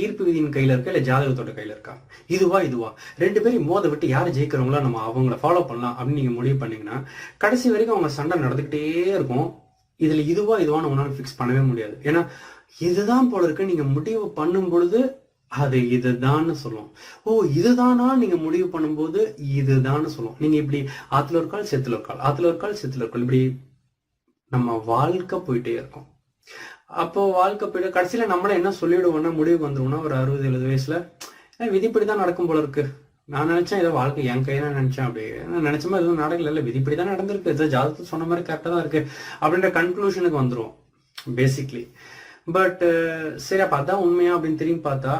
ஈர்ப்பு விதியின் கையில இருக்கா இல்ல ஜாதகத்தோட கையில இருக்கா? இதுவா ரெண்டு பேரும் மோத விட்டு யாரு ஜெயிக்கிறவங்களா நம்ம அவங்கள ஃபாலோ பண்ணலாம் அப்படின்னு நீங்க முடிவு பண்ணீங்கன்னா கடைசி வரைக்கும் அவங்க சண்டை நடந்துகிட்டே இருக்கும். இதுல இதுவான்னு உங்களால ஃபிக்ஸ் பண்ணவே முடியாது. ஏன்னா இதுதான் போல இருக்கு நீங்க முடிவு பண்ணும் பொழுது அது இதுதான்னு சொல்லும். ஓ இதுதானா நீங்க முடிவு பண்ணும்போது இதுதான்னு சொல்லும். நீங்க இப்படி ஆத்துல ஒரு கால் செத்துல ஒரு கால், ஆத்துல ஒரு கால் செத்துல ஒரு கால், இப்படி நம்ம வாழ்க்கை போயிட்டே இருக்கும். அப்போ வாழ்க்கை போயிட்டு கடைசியில நம்மள என்ன சொல்லிடுவோம்னா முடிவுக்கு வந்துருவோம்னா ஒரு 60-70 வயசுல விதிப்படிதான் நடக்கும் போல இருக்கு. நான் நினைச்சேன் ஏதோ வாழ்க்கை என் கையில நினைச்சேன், அப்படி நினைச்ச மாதிரி எதுவும் நடக்கல, இல்ல விதிப்படிதான் நடந்திருக்கு, ஏதோ ஜாதகத்தை சொன்ன மாதிரி கரெக்டா தான் இருக்கு அப்படின்ற கன்க்ளூஷனுக்கு வந்துரும் பேசிக்லி. பட் சரி அப்ப அதான் உண்மையா அப்படின்னு திரும்பி பார்த்தா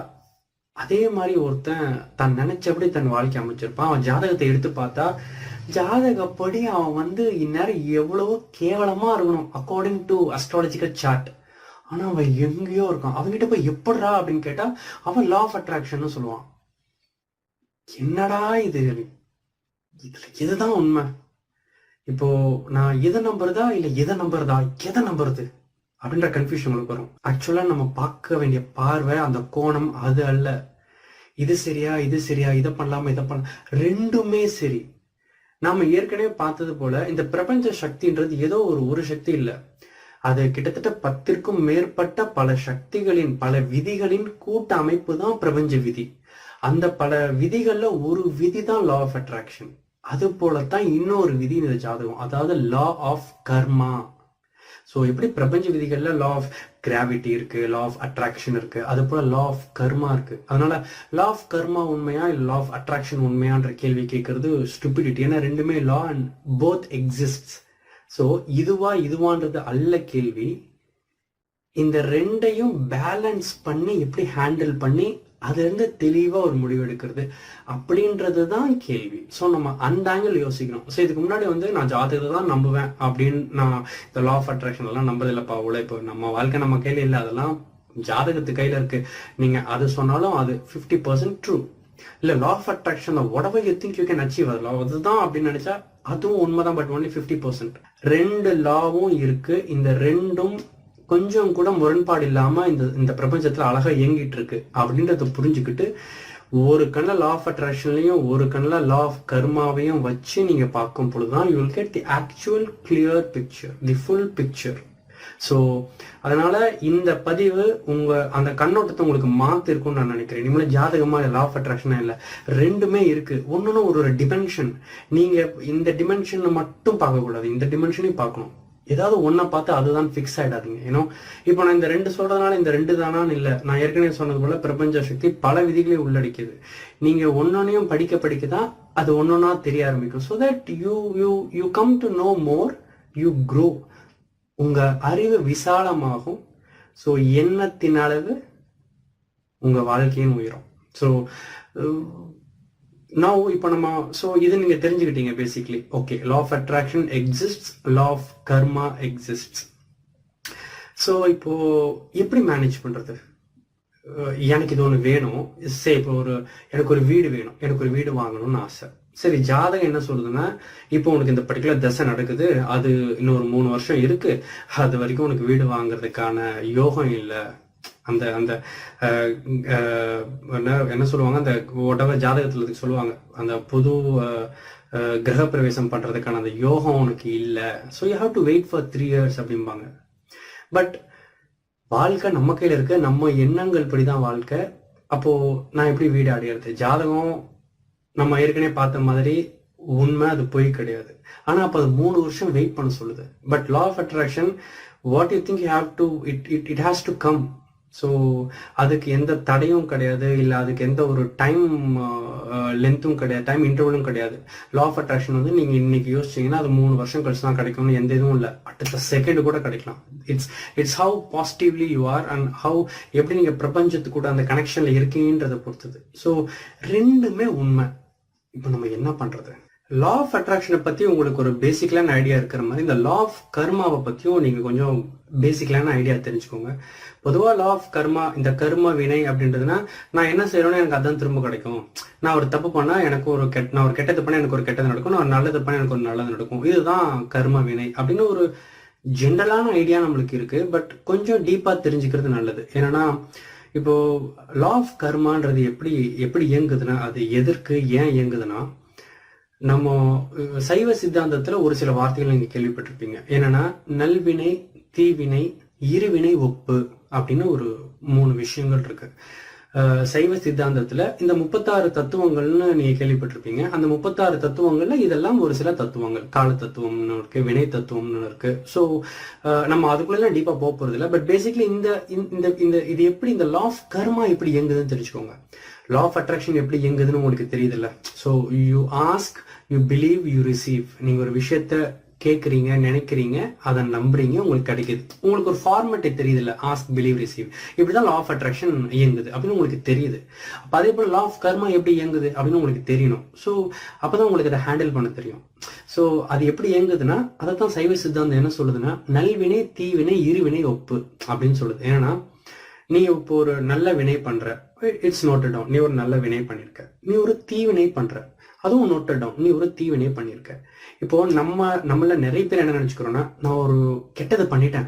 அதே மாதிரி ஒருத்தன் தான் நினைச்சபடி தன் வாழ்க்கை அமைச்சிருப்பான். அவன் ஜாதகத்தை எடுத்து பார்த்தா ஜாதகப்படி அவன் இந்நேரம் எவ்வளவோ கேவலமா இருக்கணும் அக்கார்டிங் டு அஸ்ட்ராலஜிக்கல் சார்ட். ஆனா அவன் எங்கேயோ இருக்கான். அவன்கிட்ட போய் எப்படிரா அப்படின்னு கேட்டா அவன் லா ஆஃப் அட்ராக்ஷன் சொல்லுவான். என்னடா இது, இதுதான் உண்மை. இப்போ நான் எதை நம்புறதா இல்ல எதை நம்புறது அப்படின்ற கன்ஃபியூஷன் உங்களுக்கு வரும். ஆக்சுவலா நம்ம பார்க்க வேண்டிய பார்வை அந்த கோணம் அது அல்ல. இது சரியா இதை பண்ணலாம், ரெண்டுமே சரி. நாம ஏற்கனவே பார்த்தது போல இந்த பிரபஞ்ச சக்தின்றது ஏதோ ஒரு சக்தி இல்ல, அது கிட்டத்தட்ட 10க்கும் மேற்பட்ட பல சக்திகளின் பல விதிகளின் கூட்ட அமைப்பு தான் பிரபஞ்ச விதி. அந்த பல விதிகள்ல ஒரு விதி தான் லா ஆஃப் அட்ராக்ஷன். அது போலத்தான் இன்னொரு விதி இந்த ஜாதகம், அதாவது லா ஆஃப் கர்மா. ஸோ எப்படி பிரபஞ்ச விதிகள்ல லா ஆஃப் கிராவிட்டி இருக்கு, லா ஆஃப் அட்ராக்ஷன் இருக்கு, அது போல லா ஆஃப் கர்மா இருக்கு. அதனால லா ஆஃப் கர்மா உண்மையா இல்ல லா ஆஃப் அட்ராக்ஷன் உண்மையான்ற கேள்வி கேட்கறது ஸ்டூபிடிட்டி. ஏன்னா ரெண்டுமே law and both exist. So இதுவான்றது அல்ல கேள்வி. இந்த ரெண்டையும் பேலன்ஸ் பண்ணி எப்படி ஹேண்டில் பண்ணி அதுல இருந்து தெளிவா ஒரு முடிவு எடுக்கிறது அப்படின்றது தான் கேள்வி. ஸோ நம்ம அந்த ஆங்கிள் யோசிக்கணும். ஸோ இதுக்கு முன்னாடி நான் ஜாதகத்தை தான் நம்புவேன் அப்படின்னு நான் இந்த லா ஆஃப் அட்ராக்ஷன் எல்லாம் நம்பதில்லைப்பா. இப்போ நம்ம வாழ்க்கை நம்ம கையில இல்லை, அதெல்லாம் ஜாதகத்து கையில இருக்கு. நீங்க அது சொன்னாலும் அது 50% ட்ரூ. இல்ல law of attraction whatever you think you can achieve அதுதான் அப்படின்னு நினைச்சா அதுவும் உண்மைதான், பட் only 50%. ரெண்டு லாவும் இருக்கு. இந்த ரெண்டும் கொஞ்சம் கூட முரண்பாடு இல்லாம இந்த பிரபஞ்சத்துல அழகா இயங்கிட்டு இருக்கு அப்படின்றத புரிஞ்சுக்கிட்டு ஒரு கண்ணில் லா ஆஃப் அட்ராக்ஷன்லையும் ஒரு கண்ணில் லா ஆஃப் கர்மாவையும் வச்சு நீங்க பார்க்கும் பொழுதுதான் you will get the actual clear picture, the full picture. So அதனால இந்த பதிவு அந்த கண்ணோட்டத்தை உங்களுக்கு மாத்திருக்கும்னு நான் நினைக்கிறேன். இனிமேல் ஜாதகமா லா ஆஃப் அட்ராக்ஷனா இல்லை, ரெண்டுமே இருக்கு. ஒன்னொன்னு ஒரு டிமென்ஷன். நீங்க இந்த டிமென்ஷனை மட்டும் பார்க்கக்கூடாது, இந்த டிமென்ஷனையும் பார்க்கணும். ஏதாவது ஒன்றை பார்த்து அதுதான் ஃபிக்ஸ் ஆயிடாதீங்க. ஏன்னா இப்போ நான் இந்த ரெண்டு சொல்றதுனால இந்த ரெண்டு தானான்னு இல்லை. நான் ஏற்கனவே சொன்னது போல பிரபஞ்ச சக்தி பல விதிகளை உள்ளடக்கியது. நீங்க ஒன்னொன்னையும் படிக்கதான் அது ஒன்னொன்னா தெரிய ஆரம்பிக்கும். So that you come to know more, you grow. உங்க அறிவு விசாலமாகும். ஸோ எண்ணத்தின் அளவு உங்க வாழ்க்கையின் உயரும். ஸோ இப்போ நம்ம இது நீங்க தெரிஞ்சுக்கிட்டீங்க basically. Okay, law of attraction exists, law of karma exists. So இப்போ எப்படி மேனேஜ் பண்றது? எனக்கு இது ஒன்று வேணும். சரி, இப்போ எனக்கு ஒரு வீடு வேணும், எனக்கு ஒரு வீடு வாங்கணும்னு ஆசை. சரி, ஜாதகம் என்ன சொல்லுதுன்னா இப்போ உனக்கு இந்த பர்டிகுலர் தசை நடக்குது, அது இன்னொரு 3 வருஷம் இருக்கு, அது வரைக்கும் உனக்கு வீடு வாங்குறதுக்கான யோகம் இல்லை. அந்த அந்த என்ன சொல்லுவாங்க, அந்த உடவை ஜாதகத்துல சொல்லுவாங்க, அந்த புது கிரக பிரவேசம் பண்றதுக்கான அந்த யோகம் உனக்கு இல்லை. So you have to wait for 3 years அப்படிம்பாங்க. பட் வாழ்க்கை நம்ம கையில இருக்கு, நம்ம எண்ணங்கள் படிதான் வாழ்க்கை. அப்போ நான் எப்படி வீடு அடையிறது? ஜாதகம் நம்ம ஏற்கனவே பார்த்த மாதிரி உண்மை, அது பொய் கிடையாது. ஆனா அப்ப அது 3 வருஷம் வெயிட் பண்ண சொல்லுது. But law of attraction what you think you have to it has to come. So அதுக்கு எந்த தடையும் கிடையாது, இல்லை அதுக்கு எந்த ஒரு டைம் லென்த்தும் கிடையாது, டைம் இன்டர்வலும் கிடையாது. லா ஆஃப் அட்ராக்ஷன் நீங்க இன்னைக்கு யோசிச்சீங்கன்னா அது 3 வருஷம் கழிச்சு தான் கிடைக்கும்னு எந்த இதுவும் இல்லை. அடுத்த செகண்ட் கூட கிடைக்கலாம். It's how positively you are and how எப்படி நீங்க பிரபஞ்சத்து கூட அந்த கனெக்ஷன்ல இருக்கீங்கன்றதை பொறுத்தது. ஸோ ரெண்டுமே உண்மை. இப்போ நம்ம என்ன பண்றது? லா ஆஃப் அட்ராக்ஷனை பத்தி உங்களுக்கு ஒரு பேசிக்கலான ஐடியா இருக்கிற மாதிரி இந்த லா ஆஃப் கர்மாவை பத்தியும் நீங்க கொஞ்சம் பேசிக்கலான ஐடியா தெரிஞ்சுக்கோங்க. பொதுவா லா ஆஃப் கர்மா, இந்த கர்ம வினை அப்படின்றதுன்னா நான் என்ன செய்யறோம்னு எனக்கு அதான் திரும்ப கிடைக்கும். நான் ஒரு தப்பு பண்ணா எனக்கு நான் ஒரு கெட்டது பண்ணா எனக்கு ஒரு கெட்டது நடக்கும், நான் ஒரு நல்லது பண்ணா எனக்கு ஒரு நல்லது நடக்கும். இதுதான் கர்ம வினை அப்படின்னு ஒரு ஜென்ரலான ஐடியா நம்மளுக்கு இருக்கு. பட் கொஞ்சம் டீப்பா தெரிஞ்சுக்கிறது நல்லது. ஏன்னா இப்போ லா ஆஃப் கர்மான்றது எப்படி எப்படி இயங்குதுன்னா, அது எதற்கு ஏன் இயங்குதுன்னா, நம்ம சைவ சித்தாந்தத்துல ஒரு சில வார்த்தைகள் நீங்க கேள்விப்பட்டிருப்பீங்க. என்னன்னா, நல்வினை, தீவினை, இருவினை ஒப்பு அப்படின்னு ஒரு 3 விஷயங்கள் இருக்கு. சைவ சித்தாந்தத்துல இந்த 36 தத்துவங்கள்னு நீங்க கேள்விப்பட்டிருப்பீங்க. அந்த 36 தத்துவங்கள்ல இதெல்லாம் ஒரு சில தத்துவங்கள். கால தத்துவம்னு இருக்கு, வினை தத்துவம்னு இருக்கு. ஸோ நம்ம அதுக்குள்ள டீப்பா போக போறது இல்லை. பட் பேசிக்லி இது எப்படி இந்த லா ஆஃப் கர்மா எப்படி இயங்குதுன்னு தெரிஞ்சுக்கோங்க. லா ஆஃப் அட்ராக்ஷன் எப்படி இயங்குதுன்னு உங்களுக்கு தெரியுது இல்ல. So you ask, you believe, you receive. நீங்க ஒரு விஷயத்த கேட்குறீங்க, நினைக்கிறீங்க, அதை நம்புறீங்க, உங்களுக்கு கிடைக்குது. உங்களுக்கு ஒரு ஃபார்மேட் தெரியுது இல்லை, ஆஸ்க், பிலீவ், ரிசீவ். இப்படிதான் லா ஆஃப் அட்ராக்ஷன் இயங்குது அப்படின்னு உங்களுக்கு தெரியுது. அப்போ அதே போல லா ஆஃப் கர்மா எப்படி இயங்குது அப்படின்னு உங்களுக்கு தெரியணும். ஸோ அப்பதான் உங்களுக்கு அதை ஹேண்டில் பண்ண தெரியும். ஸோ அது எப்படி இயங்குதுன்னா, அதை தான் சைவ சித்தாந்தம் என்ன சொல்லுதுன்னா, நல்வினை, தீவினை, இருவினை ஒப்பு அப்படின்னு சொல்லுது. ஏன்னா நீ இப்போ ஒரு நல்ல வினை பண்ற, இட்ஸ் நோட்டட் டவுன், நீ ஒரு நல்ல வினை பண்ணிருக்க. நீ ஒரு தீவினை பண்ற, அதுவும் நோட்டட் டவுன், நீ ஒரு தீவினை பண்ணிருக்க. இப்போ நம்மள நிறைய பேர் என்ன நினைச்சுக்கிறோம்னா, நான் ஒரு கெட்டது பண்ணிட்டேன்,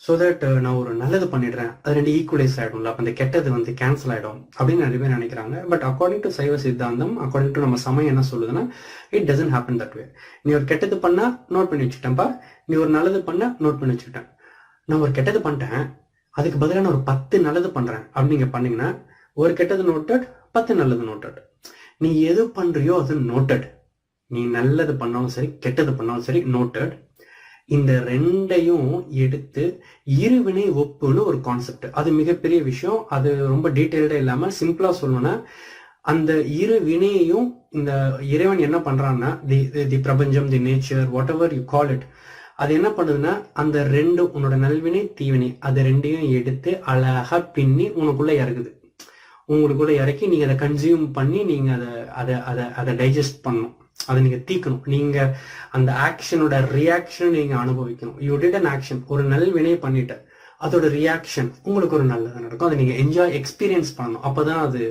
ஸோ தட் நான் ஒரு நல்லது பண்ணிடுறேன், அது 2 ஈக்குவலைஸ் ஆயிடும்ல, அப்ப அந்த கெட்டது கேன்சல் ஆயிடும் அப்படின்னு நிறைய பேர் நினைக்கிறாங்க. பட் அக்கார்டிங் டு சைவ சித்தாந்தம், அக்கார்டிங் டு நம்ம சமயம் என்ன சொல்லுதுன்னா, it doesn't happen that way. நீ ஒரு கெட்டது பண்ணா நோட் பண்ணி வச்சுட்டேன்ப்பா, நீ ஒரு நல்லது பண்ண நோட் பண்ணி வச்சுக்கிட்டேன். நான் ஒரு கெட்டது பண்ணிட்டேன், அதுக்கு பதிலாக நான் ஒரு 10 நல்லது பண்றேன் அப்படின்னு நீங்க பண்ணீங்கன்னா, ஒரு கெட்டது நோட்டட், 10 நல்லது நோட்டட். நீ எது பண்றியோ அது நோட்டட். நீ நல்லது பண்ணாலும் சரி, கெட்டது பண்ணாலும் சரி, நோட்டட். இந்த 2ஐயும் எடுத்து இருவினை ஒப்புன்னு ஒரு கான்செப்ட். அது மிகப்பெரிய விஷயம். அது ரொம்ப டீட்டெயில்டா இல்லாம சிம்பிளா சொல்லணும்னா, அந்த இரு வினையையும் இந்த இறைவன் என்ன பண்றான்னா, தி பிரபஞ்சம், தி nature, what ever you call it, அது என்ன பண்ணுதுன்னா, அந்த 2 உன்னோட நல்வினை, தீவினை, அது 2ஐயும் எடுத்து அழகா பின்னி உனக்குள்ள இறக்குது. உங்களுக்குள்ள இறக்கி நீங்க அதை கன்சியூம் பண்ணி நீங்க அதை டைஜஸ்ட் பண்ணணும், அதை நீங்க தீக்கணும். நீங்க அந்த ஆக்ஷனோட ரியாக்ஷன் நீங்க அனுபவிக்கணும். யூ டிட் அன் ஆக்ஷன், ஒரு நல்வினை பண்ணிட்ட, அதோட ரியாக்ஷன் உங்களுக்கு ஒரு நல்லது நடக்கும். அதை நீங்க என்ஜாய், எக்ஸ்பீரியன்ஸ் பண்ணணும். அப்பதான் அது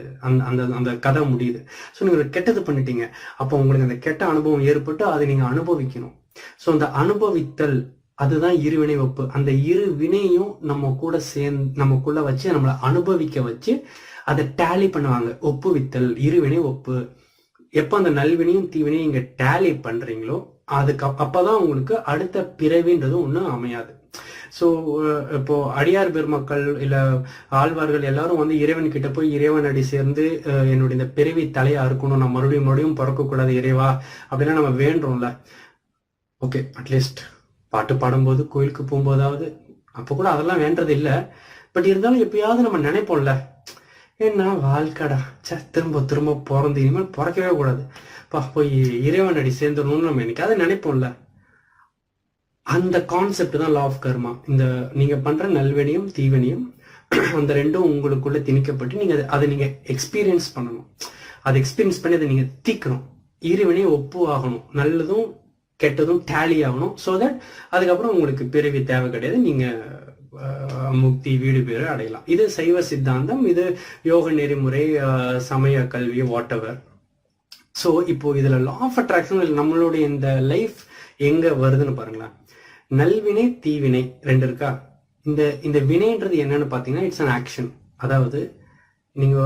அந்த கதை முடியுது. ஸோ நீங்க ஒரு கெட்டது பண்ணிட்டீங்க, அப்போ உங்களுக்கு அந்த கெட்ட அனுபவம் ஏற்பட்டு அதை நீங்க அனுபவிக்கணும். ஸோ அந்த அனுபவித்தல், அதுதான் இருவினை ஒப்பு. அந்த இரு வினையும் நம்ம கூட நமக்குள்ள வச்சு நம்மளை அனுபவிக்க வச்சு அதை டேலி பண்ணுவாங்க. ஒப்புவித்தல், இருவினை ஒப்பு. எப்போ அந்த நல்வினையும் தீவினையும் இங்க டேலி பண்றீங்களோ, அப்பதான் உங்களுக்கு அடுத்த பிறவின்றது ஒன்றும் அமையாது. ஸோ இப்போ அடியார் பெருமக்கள் இல்ல ஆழ்வார்கள் எல்லாரும் இறைவன் கிட்ட போய் இறைவன் அடி சேர்ந்து என்னுடைய இந்த பிறவி தலையா இருக்கணும், நான் மறுபடியும் பிறக்கக்கூடாது இறைவா அப்படின்னா நம்ம வேண்டும்ல. ஓகே, அட்லீஸ்ட் பாட்டு பாடும்போது, கோயிலுக்கு போகும்போதாவது, அப்போ கூட அதெல்லாம் வேண்டது இல்லை. பட் இருந்தாலும் எப்பயாவது நம்ம நினைப்போம்ல, என்ன வாழ்க்கடா, திரும்ப திரும்ப பிறந்து இனிமேல் பிறக்கவே கூடாது, போய் இறைவன் அடி சேர்ந்துடணும்னு நம்ம என்னைக்கு அதை நினைப்போம்ல. அந்த கான்செப்ட் தான் லா ஆஃப் கர்மா. இந்த நீங்க பண்ற நல்வினையும் தீவினையும் அந்த 2ம் உங்களுக்குள்ள திணிக்கப்பட்டு நீங்க அதை நீங்க எக்ஸ்பீரியன்ஸ் பண்ணணும். அதை எக்ஸ்பீரியன்ஸ் பண்ணி அதை நீங்க தீக்கணும். இருவினையும் ஒப்பு ஆகணும், நல்லதும் கெட்டதும் டேலி ஆகணும். ஸோ தட் அதுக்கப்புறம் உங்களுக்கு பிறவி தேவை கிடையாது, நீங்க முக்தி, வீடு பேரு அடையலாம். இது சைவ சித்தாந்தம், இது யோக நெறிமுறை, சமய கல்வி, வாட் எவர். ஸோ இப்போ இதுல லா ஆஃப் அட்ராக்ஷன் நம்மளுடைய இந்த லைஃப் எங்க வருதுன்னு பாருங்களேன். நல்வினை, தீவினை 2 இருக்கா. இந்த வினைன்றது என்னன்னு பாத்தீங்கன்னா, இட்ஸ் அன் ஆக்ஷன். அதாவது நீங்க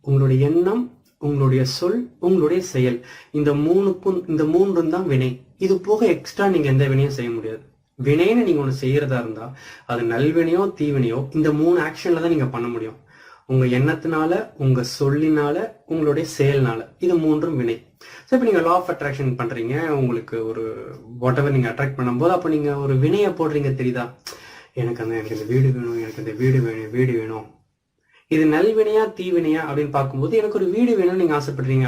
உங்களுடைய எண்ணம், உங்களுடைய சொல், உங்களுடைய செயல், இந்த 3ம் தான் வினை. இது போக எக்ஸ்ட்ரா நீங்க எந்த வினையும் செய்ய முடியாது. வினைன்னு நீங்க ஒண்ணு செய்யறதா இருந்தா, அது நல்வினையோ தீவினையோ, இந்த 3 ஆக்ஷன்ல தான் நீங்க பண்ண முடியும். உங்க எண்ணத்தினால, உங்க சொல்லினால, உங்களுடைய செயல்னால. இது 3ம் வினை. ஸோ இப்போ நீங்க லா ஆஃப் அட்ராக்ஷன் பண்றீங்க, உங்களுக்கு ஒரு வாட் எவர் நீங்க அட்ராக்ட் பண்ணும்போது, அப்போ நீங்க ஒரு வினையை போடுறீங்க, தெரியுதா? எனக்கு இந்த வீடு வேணும், எனக்கு இந்த வீடு வேணும். இது நல்வினையா தீவினையா அப்படின்னு பார்க்கும்போது, எனக்கு ஒரு வீடு வேணும்னு நீங்க ஆசைப்படுறீங்க.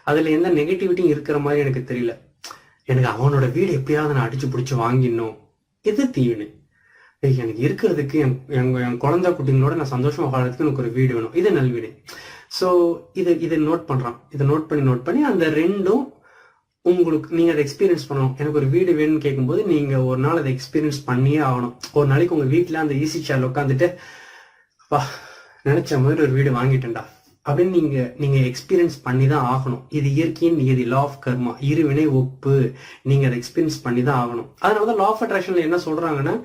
அதுல எந்த நெகட்டிவிட்டியும் இருக்கிற மாதிரி எனக்கு தெரியல. எனக்கு அவனோட வீடு எப்படியாவது நான் அடிச்சு பிடிச்சி வாங்கிடணும், இது தீவினை. எனக்கு இருக்கிறதுக்கு என் குழந்தை குட்டிங்களோட நான் சந்தோஷமா வாழறதுக்கு எனக்கு ஒரு வீடு வேணும், இது நல்வினை. ஸோ இதை நோட் பண்றான். இதை நோட் பண்ணி அந்த 2ம் உங்களுக்கு நீங்க அதை எக்ஸ்பீரியன்ஸ் பண்ணணும். எனக்கு ஒரு வீடு வேணும்னு கேட்கும்போது நீங்க ஒரு நாள் அதை எக்ஸ்பீரியன்ஸ் பண்ணியே ஆகணும். ஒரு நாளைக்கு உங்க வீட்டுல அந்த ஈஸி சேர்ல உட்காந்துட்டு, நினைச்ச மாதிரி ஒரு வீடு வாங்கிட்டேன்டா, அப்படின்னு நீங்க எக்ஸ்பீரியன்ஸ் பண்ணி தான் ஆகணும். இது இயற்கையின் நியதி, லா ஆஃப் கர்மா, இருவினை ஒப்பு. நீங்க அதை எக்ஸ்பீரியன்ஸ் பண்ணி தான் ஆகணும். அதனாலதான் லா ஆஃப் அட்ராக்ஷன்ல என்ன சொல்றாங்கன்னா,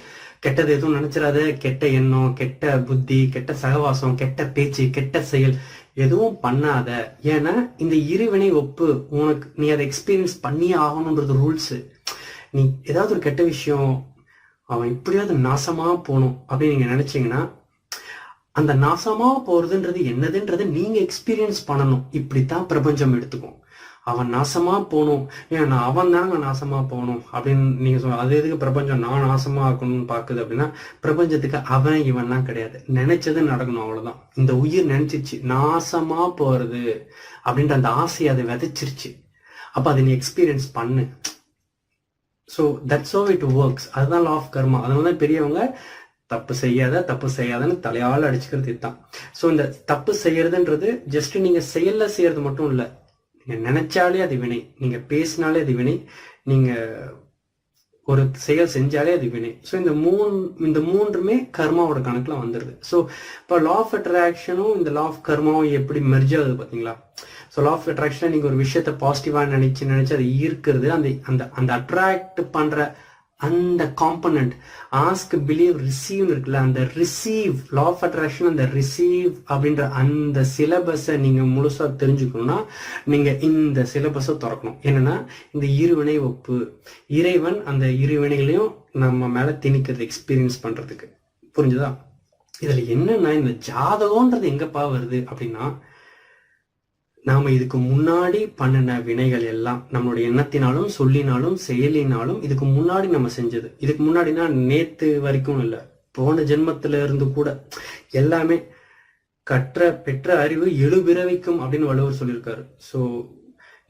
கெட்டது எதுவும் நினைச்சிடாத, கெட்ட எண்ணம், கெட்ட புத்தி, கெட்ட சகவாசம், கெட்ட பேச்சு, கெட்ட செயல் எதுவும் பண்ணாத. ஏன்னா இந்த இருவினை ஒப்பு உனக்கு, நீ அதை எக்ஸ்பீரியன்ஸ் பண்ணியே ஆகணும்ன்றது ரூல்ஸ். நீ ஏதாவது ஒரு கெட்ட விஷயம், அவன் இப்படியாவது நாசமா போகணும் அப்படின்னு நீங்க நினைச்சீங்கன்னா, அந்த நாசமா போறதுன்றது என்னதுன்றதை நீங்க எக்ஸ்பீரியன்ஸ் பண்ணணும். இப்படித்தான் பிரபஞ்சம் எடுத்துக்கும். அவன் நாசமா போகணும், ஏன்னா அவன் தாங்க நாசமா போகணும் அப்படின்னு நீங்க சொல்ல, அது எதுக்கு பிரபஞ்சம் நான் நாசமா இருக்கணும்னு பாக்குது அப்படின்னா, பிரபஞ்சத்துக்கு அவன் இவன்லாம் கிடையாது, நினைச்சது நடக்கணும், அவ்வளவுதான். இந்த உயிர் நினைச்சிருச்சு நாசமா போறது அப்படின்ற அந்த ஆசையை அதை விதைச்சிருச்சு. அப்ப அதை நீ எக்ஸ்பீரியன்ஸ் பண்ணு. So that's how it works. அதுதான் லா ஆஃப் கர்மா. அதனாலதான் பெரியவங்க தப்பு செய்யாதன்னு தலையால அடிச்சுக்கிறது இதுதான். ஸோ இந்த தப்பு செய்யறதுன்றது ஜஸ்ட் நீங்க செயல்ல செய்யறது மட்டும் இல்ல, நீங்க நினைச்சாலே அது வினை, நீங்க பேசினாலே அது வினை, நீங்க ஒரு செயல் செஞ்சாலே அது வினை. ஸோ இந்த மூன்றுமே கர்மாவோட கணக்குல வந்துருது. ஸோ இப்போ லா ஆஃப் அட்ராக்ஷனும் இந்த லா ஆஃப் கர்மாவும் எப்படி மெர்ஜ் ஆகுது பாத்தீங்களா? ஸோ லா ஆஃப் அட்ராக்ஷன் நீங்க ஒரு விஷயத்த பாசிட்டிவா நினைச்சு அதை ஈர்க்கிறது, அந்த அட்ராக்ட் பண்ற அந்த காம்பனண்ட், ஆஸ்க் பிலீவ் ரிசீவ் இருக்குல்ல, அந்த ரிசீவ், லா ஆஃப் அட்ராக்ஷன் அந்த ரிசீவ் அப்படின்ற அந்த சிலபஸை நீங்க முழுசா தெரிஞ்சுக்கணும்னா நீங்க இந்த சிலபஸை திறக்கணும். என்னன்னா இந்த இருவினை ஒப்பு, இறைவன் அந்த இருவினைகளையும் நம்ம மேல திணிக்கிறது எக்ஸ்பீரியன்ஸ் பண்றதுக்கு. புரிஞ்சுதா? இதுல என்னன்னா, இந்த ஜாதகம்ன்றது எங்கப்பா வருது அப்படின்னா, நாம இதுக்கு முன்னாடி பண்ணின வினைகள் எல்லாம் நம்மளுடைய எண்ணத்தினாலும் சொல்லினாலும் செயலினாலும் இதுக்கு முன்னாடி நம்ம செஞ்சது. இதுக்கு முன்னாடினா நேத்து வரைக்கும் இல்ல, போன ஜென்மத்துல இருந்து கூட எல்லாமே பெற்ற அறிவு எழுபிறவிக்கும் அப்படின்னு வள்ளுவர் சொல்லியிருக்காரு. ஸோ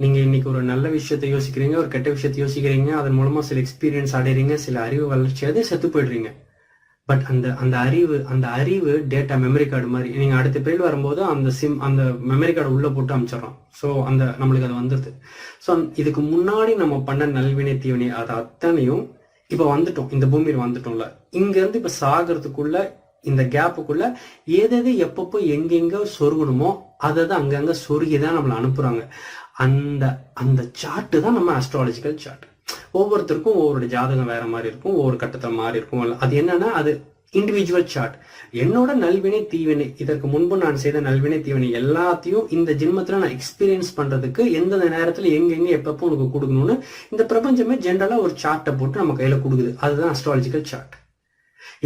நீங்க இன்னைக்கு ஒரு நல்ல விஷயத்த யோசிக்கிறீங்க, ஒரு கெட்ட விஷயத்த யோசிக்கிறீங்க, அதன் மூலமா சில எக்ஸ்பீரியன்ஸ் அடைறீங்க, சில அறிவு வளர்ச்சியாவது செத்து போயிடுறீங்க. பட் அந்த அறிவு டேட்டா மெமரி கார்டு மாதிரி. நீங்க அடுத்த பேர் வரும்போது அந்த மெமரி கார்டு உள்ள போட்டு அமைச்சிடறோம். ஸோ நம்மளுக்கு அது வந்துருது. ஸோ இதுக்கு முன்னாடி நம்ம பண்ண நல்வினை தீவினை அது அத்தனையும் இப்ப வந்துட்டோம், இந்த பூமியில வந்துட்டோம்ல, இங்க இருந்து இப்ப சாகிறதுக்குள்ள இந்த கேப்புக்குள்ள எது எப்பப்போ எங்கெங்க சொருகணுமோ அதை அங்கங்க சொருகிதான் நம்மளை அனுப்புறாங்க. அந்த சார்ட்டு தான் நம்ம அஸ்ட்ராலஜிக்கல் சார்ட். ஒவ்வொருத்தருக்கும் ஒவ்வொரு ஜாதகம் வேற மாதிரி இருக்கும், ஒவ்வொரு கட்டத்தை மாறி இருக்கும். அது என்னன்னா அது இண்டிவிஜுவல் சார்ட். என்னோட நல்வினை தீவினை, இதற்கு முன்பு நான் செய்த நல்வினை தீவினை எல்லாத்தையும் இந்த ஜென்மத்துல நான் எக்ஸ்பீரியன்ஸ் பண்றதுக்கு எந்தெந்த நேரத்துல எங்கெங்க எப்பப்போ உனக்கு கொடுக்கணும்னு இந்த பிரபஞ்சமே ஜென்ரலா ஒரு சார்ட்டை போட்டு நம்ம கையில கொடுக்குது. அதுதான் அஸ்ட்ராலஜிக்கல் சார்ட்.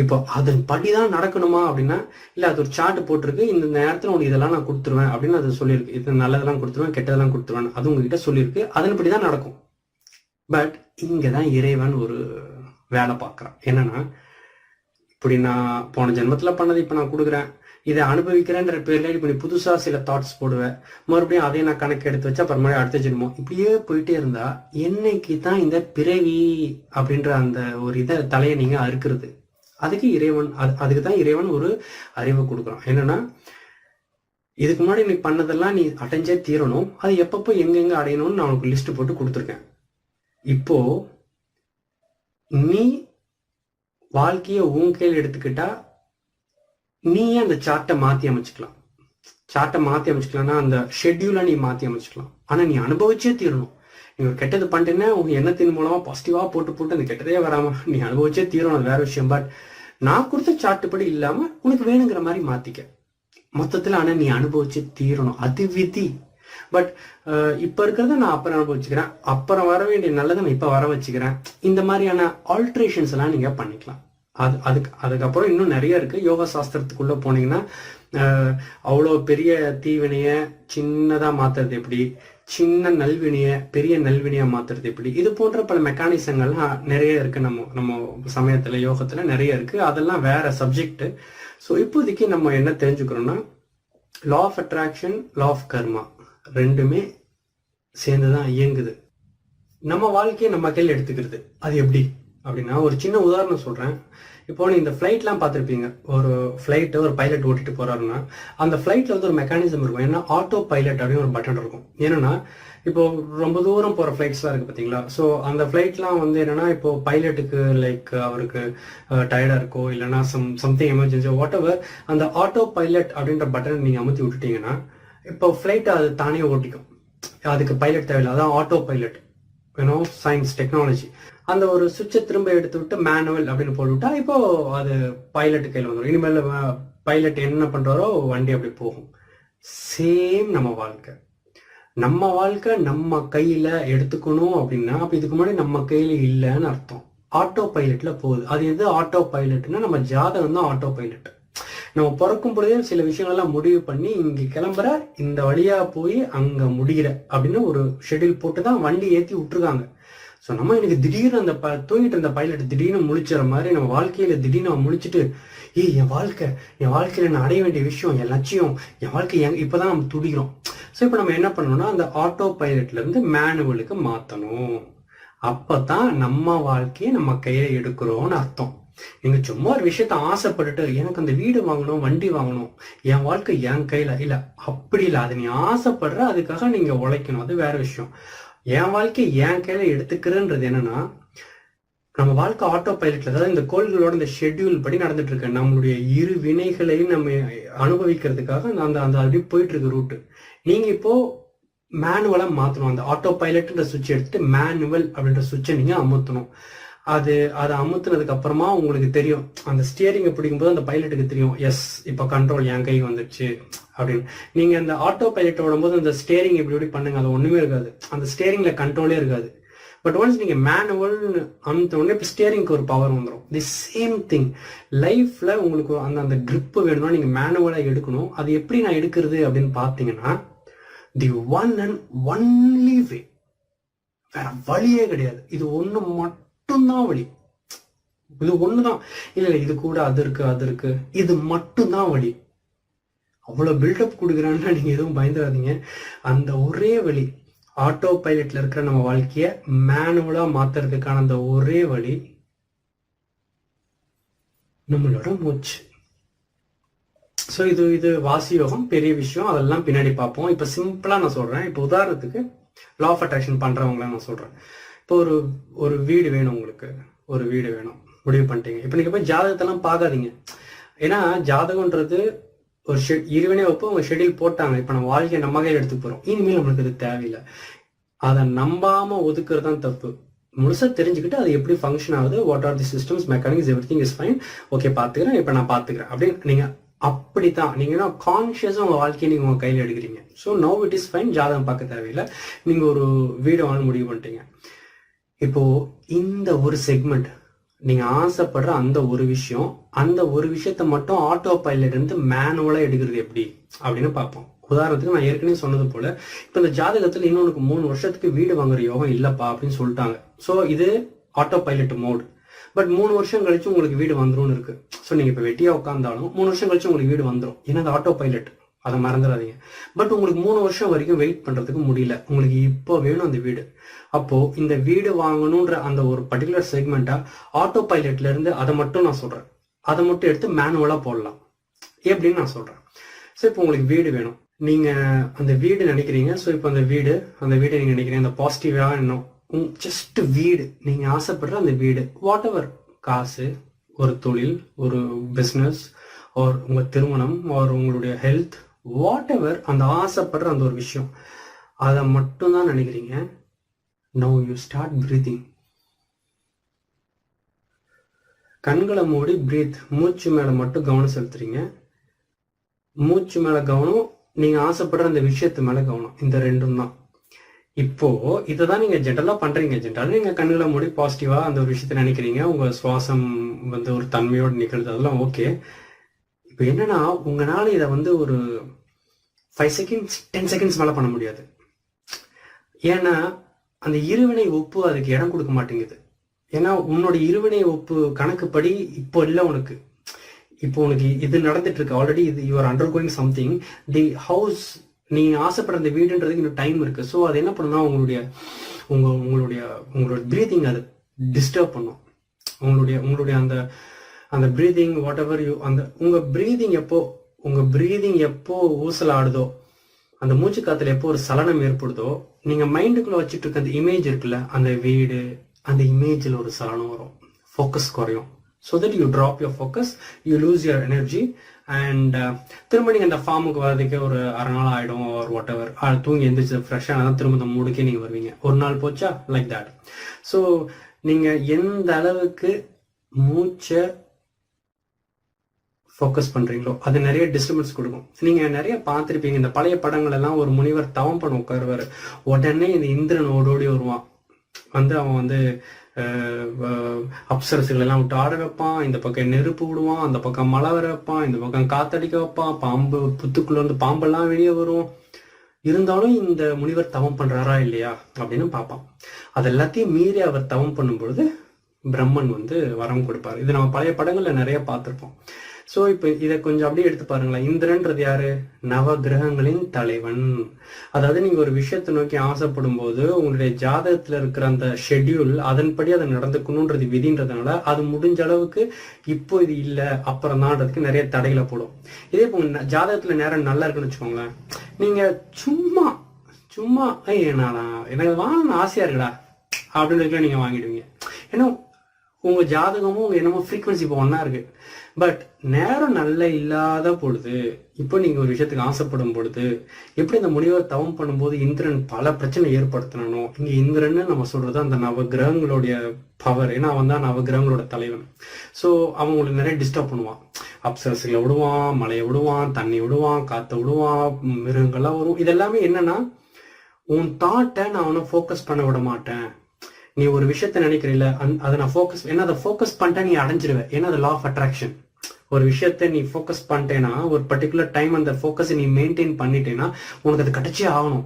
இப்போ அதன் படிதான் நடக்கணுமா அப்படின்னா இல்ல, அது ஒரு சார்ட் போட்டிருக்கு, இந்த நேரத்துல உனக்கு இதெல்லாம் நான் கொடுத்துருவேன் அப்படின்னு அது சொல்லியிருக்கு. இது நல்லதெல்லாம் கொடுத்துருவேன், கெட்டதெல்லாம் கொடுத்துருவேன், அது உங்ககிட்ட சொல்லியிருக்கு, அதன்படிதான் நடக்கும். பட் இங்கதான் இறைவன் ஒரு வேலை பார்க்கறான். என்னன்னா, இப்படி நான் போன ஜென்மத்துல பண்ணது இப்ப நான் கொடுக்குறேன், இதை அனுபவிக்கிறேன்ற பேர்ல இப்ப நீ புதுசா சில தாட்ஸ் போடுவேன், மறுபடியும் அதையும் நான் கணக்கு எடுத்து வச்சா அப்புறம் மறுபடியும் அடுத்த ஜென்மம் இப்படியே போயிட்டே இருந்தா என்னைக்கு தான் இந்த பிறவி அப்படின்ற அந்த ஒரு இதை தலையை நீங்க அறுக்கிறது? அதுக்கு தான் இறைவன் ஒரு அறிவை கொடுக்குறான். என்னன்னா, இதுக்கு முன்னாடி நீ பண்ணதெல்லாம் நீ அடைஞ்சே தீரணும், அது எப்பப்போ எங்கெங்க அடையணும்னு நான் உனக்கு லிஸ்ட் போட்டு கொடுத்துருக்கேன். இப்போ நீ வாழ்க்கைய உன் கையில் எடுத்துக்கிட்டா நீயே அந்த சார்ட்டை மாத்தி அமைச்சுக்கலாம்னா அந்த ஷெட்யூலை நீ மாத்தி அமைச்சுக்கலாம். ஆனா நீ அனுபவிச்சே தீரணும். நீ ஒரு கெட்டது பண்ணிட்டேன்னா உங்க எண்ணத்தின் மூலமா பாசிட்டிவா போட்டு அந்த கெட்டதே வராம நீ அனுபவிச்சே தீரணும், அது வேற விஷயம். பட் நான் கொடுத்த சார்ட்டுப்படி இல்லாம உனக்கு வேணுங்கிற மாதிரி மாத்திக்க மொத்தத்துல. ஆனா நீ அனுபவிச்சு தீரணும், அது விதி. பட் இப்ப இருக்கிறத நான் அப்புறம் அனுபவிச்சுக்கிறேன், அப்புறம் வர வேண்டிய நல்லதை நான் இப்ப வர வச்சுக்கிறேன். இந்த மாதிரியான ஆல்ட்ரேஷன்ஸ் எல்லாம் நீங்க பண்ணிக்கலாம். அதுக்கப்புறம் இன்னும் நிறைய இருக்கு. யோகா சாஸ்திரத்துக்குள்ள போனீங்கன்னா அவ்வளோ பெரிய தீவினைய சின்னதா மாத்துறது எப்படி, சின்ன நல்வினைய பெரிய நல்வினையா மாத்துறது எப்படி, இது போன்ற பல மெக்கானிசங்கள்லாம் நிறைய இருக்கு. நம்ம சமயத்துல யோகத்துல நிறைய இருக்கு, அதெல்லாம் வேற சப்ஜெக்ட். ஸோ இப்போதைக்கு நம்ம என்ன தெரிஞ்சுக்கிறோம்னா, law of attraction, law of karma ரெண்டுமே சேர்ந்துதான் இயங்குது. நம்ம வாழ்க்கையை நம்ம கையில் எடுத்துக்கிறது அது எப்படி அப்படின்னா, ஒரு சின்ன உதாரணம் சொல்றேன். இப்போ நீ இந்த ஃபிளைட்லாம் பார்த்துருப்பீங்க. ஒரு ஃபிளைட்டை ஒரு பைலட் ஓட்டிட்டு போறாருன்னா அந்த ஃபிளைட்ல வந்து ஒரு மெக்கானிசம் இருக்கும். ஏன்னா ஆட்டோ பைலட் அப்படின்னு ஒரு பட்டன் இருக்கும். என்னன்னா, இப்போ ரொம்ப தூரம் போற ஃபிளைட்ஸ்லாம் இருக்கு பாத்தீங்களா. ஸோ அந்த ஃபிளைட்லாம் வந்து என்னன்னா, இப்போ பைலட்டுக்கு லைக் அவருக்கு டயர்டா இருக்கோ இல்லைன்னா சம்திங் எமர்ஜென்சி வாட் எவர், அந்த ஆட்டோ பைலட் அப்படின்ற பட்டன் நீங்க அமுத்தி விட்டுட்டீங்கன்னா இப்போ ஃப்ளைட் அது தானே ஓட்டிக்கும், அதுக்கு பைலட் தேவையில்லை. அதான் ஆட்டோ பைலட், சயின்ஸ் டெக்னாலஜி. அந்த ஒரு சுவிட்சை திரும்ப எடுத்து விட்டு மேனுவல் அப்படின்னு போட்டுவிட்டா இப்போ அது பைலட் கையில் வந்துடும். இனிமேல் பைலட் என்ன பண்றாரோ வண்டி அப்படி போகும். சேம் நம்ம வாழ்க்கை நம்ம கையில எடுத்துக்கணும் அப்படின்னா, அப்ப இதுக்கு முன்னாடி நம்ம கையில இல்லைன்னு அர்த்தம். ஆட்டோ பைலட்ல போகுது. அது எது ஆட்டோ பைலட்னா, நம்ம ஜாதகம் தான் ஆட்டோ பைலட். நம்ம பிறக்கும் பொழுதே சில விஷயங்கள்லாம் முடிவு பண்ணி இங்க கிளம்புற, இந்த வழியா போய் அங்க முடிகிற அப்படின்னு ஒரு ஷெட்யூல் போட்டு தான் வண்டி ஏற்றி விட்டுருக்காங்க. ஸோ நம்ம எனக்கு திடீர்னு அந்த தூங்கிட்டு இருந்த பைலட் திடீர்னு முழிச்சுற மாதிரி நம்ம வாழ்க்கையில திடீர்னு முழிச்சுட்டு, என் வாழ்க்கையில நான் அடைய வேண்டிய விஷயம், என் லட்சியம், என் வாழ்க்கை இப்பதான் நம்ம துடிக்கிறோம். ஸோ இப்போ நம்ம என்ன பண்ணணும்னா, அந்த ஆட்டோ பைலட்ல இருந்து மேனுவலுக்கு மாத்தணும். அப்பதான் நம்ம வாழ்க்கையை நம்ம கையில எடுக்கிறோம்னு அர்த்தம். நீங்க சும்மா ஒரு விஷயத்த ஆசைப்பட்டுட்டு, எனக்கு அந்த வீடு வாங்கணும், வண்டி வாங்கணும், என் வாழ்க்கை என் கையில இல்ல, அப்படி இல்லை. அது நீ ஆசைப்படுற, அதுக்காக நீங்க உழைக்கணும், அது வேற விஷயம். என் வாழ்க்கை என் கையில எடுத்துக்கிறன்றது என்னன்னா, நம்ம வாழ்க்கை ஆட்டோ பைலட்ல, அதாவது இந்த கோள்களோட இந்த ஷெட்யூல் படி நடந்துட்டு இருக்கு. நம்மளுடைய இரு வினைகளையும் நம்ம அனுபவிக்கிறதுக்காக அந்த அந்த அப்படி போயிட்டு இருக்கு ரூட்டு. நீங்க இப்போ மேனுவலா மாத்தணும். அந்த ஆட்டோ பைலட்ன்ற சுவிட்ச் எடுத்துட்டு மேனுவல் அப்படின்ற சுவிட்சை நீங்க அமுத்தணும். அதை அமுத்துனதுக்கு அப்புறமா உங்களுக்கு தெரியும், அந்த ஸ்டியரிங்கை பிடிக்கும்போது அந்த பைலட்டுக்கு தெரியும், எஸ் இப்போ கண்ட்ரோல் என் கை வந்துடுச்சு அப்படின்னு. நீங்க அந்த ஆட்டோ பைலட் ஓடும்போது அந்த ஸ்டியரிங் இப்படி பண்ணுங்க, அது ஒண்ணுமே இருக்காது, அந்த ஸ்டியரிங்ல கண்ட்ரோலே இருக்காது. பட் ஒன்ஸ் நீங்க மேனுவல் அமுத்த உடனே இப்போ ஸ்டியரிங்க்கு ஒரு பவர் வந்துடும். தி சேம் திங் லைஃப்ல உங்களுக்கு அந்த கிரிப் வேணும்னா நீங்க மேனுவலா எடுக்கணும். அது எப்படி நான் எடுக்கிறது அப்படின்னு பாத்தீங்கன்னா, the one and only way, வேற வழியே கிடையாது. இது ஒண்ணு மட்டும்தான் வழி. இது ஒண்ணுதான். இல்ல இது கூட அது இருக்கு, இது மட்டும்தான் வழி. அவ்வளவு பில்டப் கொடுக்குறான்னு நீங்க எதுவும் பயந்துடாதீங்க. அந்த ஒரே வழி, ஆட்டோ பைலட்ல இருக்கிற நம்ம வாழ்க்கைய மேனுவலா மாத்துறதுக்கான அந்த ஒரே வழி நம்மளோட மூச்சு. ஸோ இது வாசி யோகம், பெரிய விஷயம், அதெல்லாம் பின்னாடி பார்ப்போம். இப்போ சிம்பிளா நான் சொல்றேன். இப்போ உதாரணத்துக்கு லா ஆஃப் அட்ராக்ஷன் பண்றவங்கள நான் சொல்றேன். இப்போ ஒரு வீடு வேணும், உங்களுக்கு ஒரு வீடு வேணும், முடிவு பண்ணிட்டீங்க. இப்போ நீங்க போய் ஜாதகத்தெல்லாம் பார்க்காதீங்க. ஏன்னா ஜாதகம்ன்றது ஒரு இருவனே வைப்போ, அவங்க ஷெட்யூல் போட்டாங்க. இப்போ நம்ம வாழ்க்கையை நம்ம கையில் எடுத்து போறோம். இனிமேல் நம்மளுக்கு அது தேவையில்லை. அதை நம்பாம ஒதுக்குறது தான் தப்பு. முழுசா தெரிஞ்சுக்கிட்டு அது எப்படி ஃபங்க்ஷன் ஆகுது, what are the systems, mechanics, every thing is fine, okay பாத்துக்கிறேன், இப்போ நான் பாத்துக்கிறேன் அப்படின்னு நீங்க அப்படித்தான் நீங்க கான்சியஸா உங்க வாழ்க்கையை நீங்க உங்க கையில எடுக்கிறீங்க. So no it is fine, ஜாதகம் பார்க்க தேவையில்லை. நீங்க ஒரு வீடு வாங்க முடிவு பண்ணிட்டீங்க. இப்போ இந்த ஒரு செக்மெண்ட் நீங்க ஆசைப்படுற அந்த ஒரு விஷயம், அந்த ஒரு விஷயத்த மட்டும் ஆட்டோ பைலட் இருந்து மேனுவலா எடுக்கிறது எப்படி அப்படின்னு பார்ப்போம். உதாரணத்துக்கு நான் ஏற்கனவே சொன்னது போல, இப்ப இந்த ஜாதகத்துல இன்னொன்று 3 வருஷத்துக்கு வீடு வாங்குற யோகம் இல்லப்பா அப்படின்னு சொல்லிட்டாங்க. ஸோ இது ஆட்டோ பைலட் மோட். பட் 3 வருஷம் கழிச்சு உங்களுக்கு வீடு வந்துடும் இருக்கு. ஸோ நீங்க இப்ப வெட்டியா உட்காந்தாலும் 3 வருஷம் கழிச்சு உங்களுக்கு வீடு வந்துடும். ஏன்னா அது ஆட்டோ பைலட், அதை மறந்துடாதீங்க. பட் உங்களுக்கு 3 வருஷம் வரைக்கும் வெயிட் பண்றதுக்கு முடியல, உங்களுக்கு இப்போ வேணும் அந்த வீடு. அப்போ இந்த வீடு வாங்கணும்ன்ற அந்த ஒரு பர்டிகுலர் செக்மெண்டா ஆட்டோ பைலட்ல இருந்து அதை மட்டும் நான் சொல்றேன், அதை மட்டும் எடுத்து மேனுவலா போடலாம் எப்படின்னு நான் சொல்றேன். ஸோ இப்போ உங்களுக்கு வீடு வேணும், நீங்க அந்த வீடு நினைக்கிறீங்க. ஸோ இப்போ அந்த வீடு நீங்க நினைக்கிறீங்க, அந்த பாசிட்டிவா இன்னும் ஜஸ்ட் வீடு, நீங்க ஆசைப்படுற அந்த வீடு, வாட் எவர், காசு, ஒரு தொழில், ஒரு பிஸ்னஸ், ஒரு உங்க திருமணம், ஒரு உங்களுடைய ஹெல்த், வாட் எவர், அந்த ஆசைப்படுற அந்த ஒரு விஷயம், அதை மட்டும் தான் நினைக்கிறீங்க. Now you start breathing. கண்களை மூடி பிரீத், மூச்சு மேல மட்டும் கவனம் செலுத்துறீங்க. மூச்சு மேல கவனம், நீங்க ஆசைப்படுற அந்த விஷயத்து மேல கவனம், இந்த ரெண்டும் தான். இப்போ இதைதான் நீங்க ஜென்ரலா பண்றீங்க. ஜென்ரலா நீங்க கண்களை மூடி பாசிட்டிவா அந்த ஒரு விஷயத்த நினைக்கிறீங்க, உங்க சுவாசம் ஒரு தன்மையோடு நிகழ்து, அதெல்லாம் ஓகே. இப்போ என்னன்னா, உங்களால இதை ஒரு 5 செகண்ட்ஸ் 10 செகண்ட்ஸ் மேல பண்ண முடியாது. ஏன்னா அந்த இருவினை ஒப்பு அதுக்கு இடம் கொடுக்க மாட்டேங்குது. ஏன்னா உன்னோட இருவினை ஒப்பு கணக்குப்படி இப்போ இல்லை உனக்கு. இப்போ உனக்கு இது நடந்துட்டு இருக்கு ஆல்ரெடி, இது you are under going something. The house, நீ ஆசைப்படுற அந்த வீடுன்றதுக்கு இன்னும் டைம் இருக்கு. ஸோ அது என்ன பண்ணுன்னா, உங்களுடைய பிரீத்திங் அது டிஸ்டர்ப் பண்ணும். உங்களுடைய அந்த பிரீதிங், வாட் எவர் யூ, அந்த உங்க பிரீதிங் எப்போ ஊசல் ஆடுதோ, அந்த மூச்சு காத்துல எப்போ ஒரு சலனம் ஏற்படுதோ, நீங்க மைண்டுக்குள்ள வச்சுட்டு இருக்க அந்த இமேஜ் இருக்குல்ல, அந்த வீடு, அந்த இமேஜ்ல ஒரு சலனம் வரும், ஃபோக்கஸ் குறையும். So that you drop your focus, you lose your energy. And திரும்ப நீங்கள் இந்த ஃபார்முக்கு வர்றதுக்கே ஒரு அரை நாள் ஆகிடும் ஒரு வாட் எவர். தூங்கி எந்திரிச்சு ஃப்ரெஷ்ஷாக தான் திரும்ப இந்த மூடுக்கே நீங்கள் வருவீங்க. ஒரு நாள் போச்சா லைக் தட். ஸோ நீங்கள் எந்த அளவுக்கு மூச்சை ஃபோக்கஸ் பண்ணுறீங்களோ அது நிறைய டிஸ்டர்பன்ஸ் கொடுக்கும். நீங்கள் நிறைய பார்த்துருப்பீங்க இந்த பழைய படங்கள் எல்லாம், ஒரு முனிவர் தவம் பண்ண உட்காருவார், உடனே இந்த இந்திரன் ஓடோடி வருவான், வந்து அவன் வந்து அப்சரசுகள் எல்லாம் விட்டு ஆட வைப்பான், இந்த பக்கம் நெருப்பு விடுவான், அந்த பக்கம் மழை வர வைப்பான், இந்த பக்கம் காத்தடிக்க வைப்பான், பாம்பு புத்துக்குள்ள வந்து பாம்பெல்லாம் வெளியே வரும். இருந்தாலும் இந்த முனிவர் தவம் பண்றாரா இல்லையா அப்படின்னு பார்ப்பான். அது எல்லாத்தையும் மீறி அவர் தவம் பண்ணும் பொழுது பிரம்மன் வந்து வரம் கொடுப்பாரு. இது நம்ம பழைய படங்கள்ல நிறைய பார்த்திருப்போம். ஸோ இப்போ இதை கொஞ்சம் அப்படியே எடுத்து பாருங்களேன். இந்திரன்றது யாரு? நவ கிரகங்களின் தலைவன். அதாவது நீங்க ஒரு விஷயத்தை நோக்கி ஆசைப்படும் போது உங்களுடைய ஜாதகத்துல இருக்கிற அந்த ஷெட்யூல் அதன்படி அதை நடந்துக்கணும்ன்றது விதின்றதுனால அது முடிஞ்ச அளவுக்கு இப்போ இது இல்லை அப்புறம் தான்றதுக்கு நிறைய தடைகளை போடும். இதே இப்போ ஜாதகத்துல நேரம் நல்லா இருக்குன்னு வச்சுக்கோங்களேன், நீங்க சும்மா சும்மா எனக்கு வாங்கணும்னு ஆசையா இருக்குடா அப்படின்றதுக்குள்ள நீங்க வாங்கிடுவீங்க. ஏன்னா உங்க ஜாதகமும் உங்க என்னமோ ஃப்ரீக்வன்சி இப்போ ஒன்னா இருக்கு. பட் நேரம் நல்ல இல்லாத பொழுது, இப்போ நீங்க ஒரு விஷயத்துக்கு ஆசைப்படும் பொழுது, எப்படி இந்த முனிவர் தவம் பண்ணும்போது இந்திரன் பல பிரச்சனை ஏற்படுத்தணும். இங்க இந்திரன்னு நம்ம சொல்றது அந்த நவ கிரகங்களுடைய பவர். ஏன்னா அவன் தான் நவ கிரகங்களோட தலைவன். ஸோ அவன் உங்களுக்கு நிறைய டிஸ்டர்ப் பண்ணுவான். அப்சரசுகளை விடுவான், மழையை விடுவான், தண்ணி விடுவான், காற்றை விடுவான், மிருகங்கள்லாம் வரும். இதெல்லாமே என்னன்னா உன் தாட்டை நான் அவனை ஃபோக்கஸ் பண்ண விட மாட்டேன். நீ ஒரு விஷயத்த நினைக்கிறீல, அதை நான் ஃபோக்கஸ், ஏன்னா அதை ஃபோக்கஸ் பண்ணிட்டா நீ அடைஞ்சிருவேன். ஏன்னா அது லா ஆஃப் அட்ராக்ஷன். ஒரு விஷயத்த நீ ஃபோக்கஸ் பண்ணிட்டேன்னா ஒரு பர்டிகுலர் டைம் அந்த ஃபோக்கஸை நீ மெயின்டைன் பண்ணிட்டேன்னா உனக்கு அது கிடைச்சே ஆகணும்.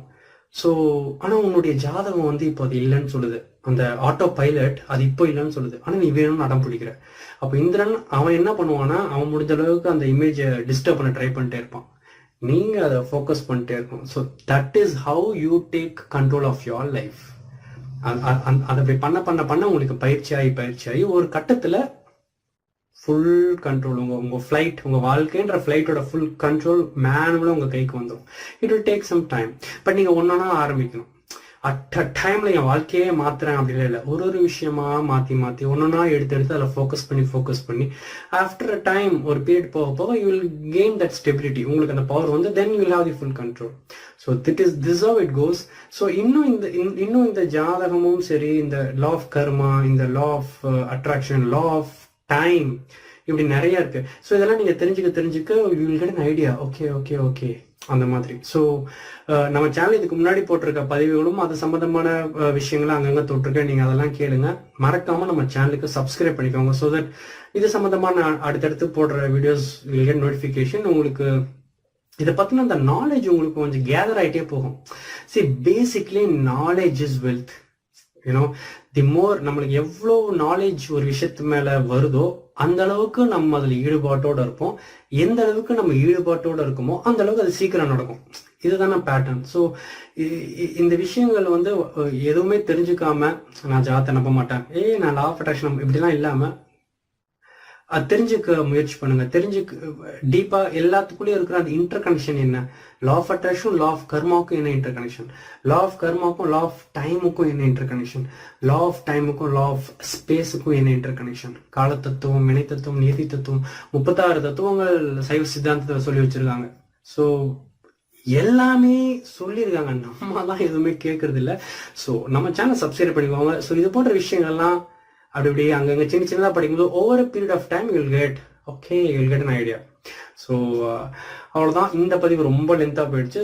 ஸோ ஆனால் உன்னுடைய ஜாதகம் வந்து இப்போ அது இல்லைன்னு சொல்லுது, அந்த ஆட்டோ பைலட் அது இப்போ இல்லைன்னு சொல்லுது, ஆனால் நீ வேணும்னு அடம் பிடிக்கிற. அப்போ இந்திரன் அவன் என்ன பண்ணுவான்னா அவன் முடிஞ்ச அளவுக்கு அந்த இமேஜை டிஸ்டர்ப் பண்ண ட்ரை பண்ணிட்டே இருப்பான். நீங்க அதை ஃபோக்கஸ் பண்ணிட்டே இருக்கணும். So that is how you take control of your life. அதை அப்படி பண்ண உங்களுக்கு பயிற்சியாகி ஒரு கட்டத்துல ஃபுல் கண்ட்ரோல், உங்க ஃபிளைட், உங்க வாழ்க்கைன்ற ஃபிளைட்டோட ஃபுல் கண்ட்ரோல் மேனுவலா உங்க கைக்கு வந்துடும். It will take some time. But நீங்க ஒன்னொன்னா ஆரம்பிக்கணும். அட் அ டைம்ல என் வாழ்க்கையே மாத்துறேன் அப்படிலாம் இல்லை, ஒரு விஷயமா மாத்தி ஒன்னொன்னா எடுத்து அதில் ஃபோக்கஸ் பண்ணி ஆஃப்டர் அ டைம் ஒரு பீரியட் போக you will gain that stability. உங்களுக்கு அந்த பவர் வந்து then you will have the full control. So this how it goes. So இன்னும் இந்த ஜாதகமும் சரி, இந்த லா ஆஃப் கர்மா, இந்த law of attraction, law of time, இப்படி நிறைய இருக்கு. ஸோ இதெல்லாம் நீங்க தெரிஞ்சுக்க you will get an idea. Okay அந்த மாதிரி. ஸோ நம்ம சேனல் இதுக்கு முன்னாடி போட்டிருக்க பதிவுகளும் அது சம்பந்தமான விஷயங்களை அங்கங்க தொட்டிருக்கேன். நீங்க அதெல்லாம் கேளுங்க. மறக்காம நம்ம சேனலுக்கு சப்ஸ்கிரைப் பண்ணிக்கோங்க. ஸோ தட் இது சம்பந்தமான அடுத்தடுத்து போடுற வீடியோஸ் வில் கெட் நோட்டிஃபிகேஷன். உங்களுக்கு இதை பத்தின அந்த நாலேஜ் உங்களுக்கு கொஞ்சம் கேதர் ஆகிட்டே போகும். Basically knowledge is wealth. You know, the more நம்மளுக்கு எவ்வளோ நாலேஜ் ஒரு விஷயத்து மேல வருதோ அந்த அளவுக்கு நம்ம அதுல ஈடுபாட்டோட இருப்போம். எந்த அளவுக்கு நம்ம ஈடுபாட்டோட இருக்குமோ அந்த அளவுக்கு அது சீக்கிரம் நடக்கும். இதுதானே பேட்டர்ன். ஸோ இந்த விஷயங்கள் வந்து எதுவுமே தெரிஞ்சுக்காம நான் ஜாதகத்தை நம்ப மாட்டேன், நான் லா ஆஃப் அட்ராக்ஷன் இப்படிலாம் இல்லாம அது தெரிஞ்சுக்க முயற்சி பண்ணுங்க. டீப்பா எல்லாத்துக்குள்ளேயும் இருக்கிற அந்த இன்டர் கனெக்ஷன் என்ன, law of attraction law of கர்மாவுக்கும் என்ன இன்டர் கனெக்ஷன், லா ஆஃப் கர்மாவுக்கும் லா ஆஃப் டைமுக்கும் என்ன இன்டர் கனெக்ஷன், லா ஆஃப் டைமுக்கும் லா ஆஃப் ஸ்பேஸுக்கும் என்ன இன்டர் கனெக்ஷன், கால தத்துவம், வினை தத்துவம், நீதி தத்துவம், 36 தத்துவங்கள் சைவ சித்தாந்தத்தை சொல்லி வச்சிருக்காங்க. ஸோ எல்லாமே சொல்லியிருக்காங்க, நம்ம தான் எதுவுமே கேட்கறது இல்லை. ஸோ நம்ம சேனல் சப்ஸ்கிரைப் பண்ணிக்கோங்க. ஸோ இது போன்ற விஷயங்கள்லாம் அப்படி அங்கங்க சின்னதாக படிக்கும்போது over period of time you will get an idea. So அவ்வளோதான். இந்த பதிவு ரொம்ப லென்த்தாக போயிடுச்சு.